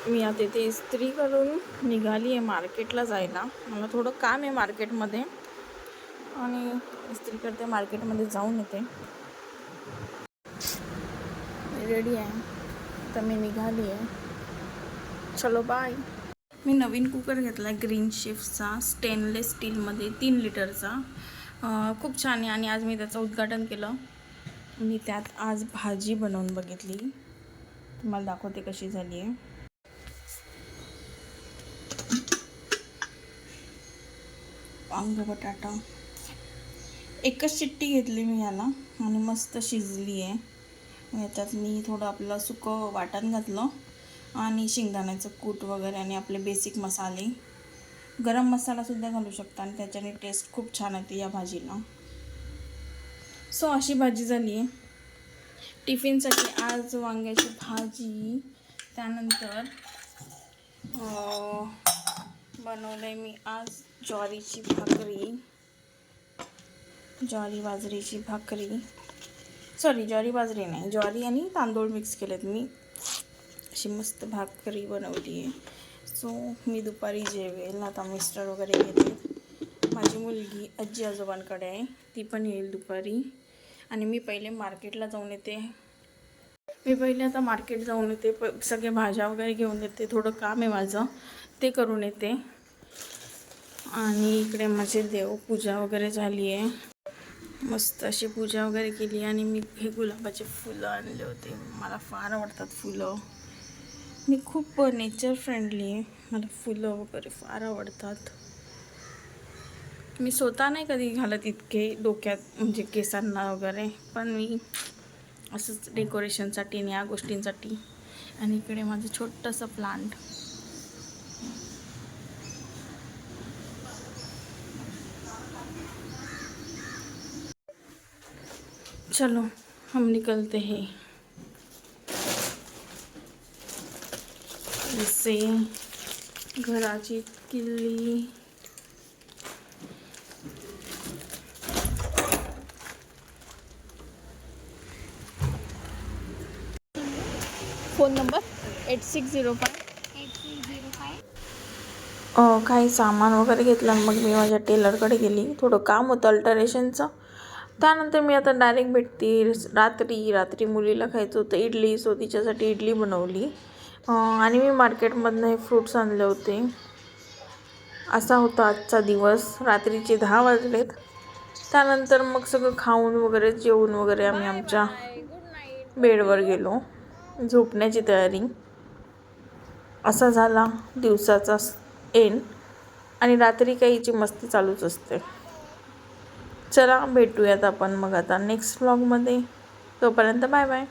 मी आता इथे इस्त्री करून निघाली आहे मार्केटला जायला. मला थोडं काम आहे मार्केटमध्ये आणि इस्त्री करते, मार्केटमध्ये जाऊन येते. रेडी आहे तर मी निघाली आहे. चलो बाय. मी नवीन कुकर घेतला आहे ग्रीन शेफचा, स्टेनलेस स्टीलमध्ये 3 लिटरचा. खूप छान आहे आणि आज मी त्याचं उद्घाटन केलं. मी त्यात आज भाजी बनवून बघितली, तुम्हाला दाखवते कशी झाली आहे. वांग बटाटा एकच शिट्टी घेतली मी याला आणि मस्त शिजली आहे. याच्यात मी थोडं आपलं सुकं वाटण घातलं आणि शेंगदाण्याचं कूट वगैरे आणि आपले बेसिक मसाले, गरम मसालासुद्धा घालू शकता आणि त्याच्याने टेस्ट खूप छान येते या भाजीला. सो अशी भाजी झाली आहे. टिफिनसाठी आज वांग्याची भाजी, त्यानंतर बनवलं आहे मी आज ज्वारीची भाकरी, ज्वारी बाजरीची भाकरी, सॉरी ज्वारी बाजरी नाही, ज्वारी आणि तांदूळ मिक्स केलेत मी. अशी मस्त भाकरी बनवली आहे. सो मी दुपारी जेवेल. आता मिस्टर वगैरे गेले, माझी मुलगी आजी आजोबांकडे आहे, ती पण येईल दुपारी. आणि मी पहिले मार्केटला जाऊन येते. आता मार्केट जाऊन येते, सगळे भाज्या वगैरे घेऊन येते. थोडं काम आहे माझं, ते करून येते. आणि इकडे माझी देवपूजा वगैरे झाली आहे. मस्त अशी पूजा वगैरे केली. आणि मी हे गुलाबाचे फुलं आणले होते, मला फार आवडतात फुलं. मी खूप नेचर फ्रेंडली आहे, मला फुलं वगैरे फार आवडतात. मी स्वतः नाही कधी घालत इतके डोक्यात, म्हणजे केसांना वगैरे, पण मी असंच डेकोरेशनसाठी आणि या गोष्टींसाठी. आणि इकडे माझं छोटंसं प्लांट. चलो हम निकलते हैं. जसे घराची किल्ली. Phone number 8605. काही सामान वगैरे घेतलं. मग मी माझ्या टेलरकडे गेली, थोडं काम होतं अल्टरेशनचं. त्यानंतर मी आता डायरेक्ट भेटते रात्री मुलीला खायचं होतं इडली, सो तिच्यासाठी इडली बनवली. आणि मी मार्केटमधनं हे फ्रूट्स आणले होते. असा होता आजचा दिवस. रात्रीचे 10 वाजलेत. त्यानंतर मग सगळं खाऊन वगैरे जेवून वगैरे आम्ही आमच्या बेडवर गेलो, झोपण्याची तयारी. असा झाला दिवसाचा एंड. आणि रात्री काहीची मस्ती चालूच असते. चला भेटूयात आपण मग आता नेक्स्ट व्लॉगमध्ये. तोपर्यंत बाय बाय.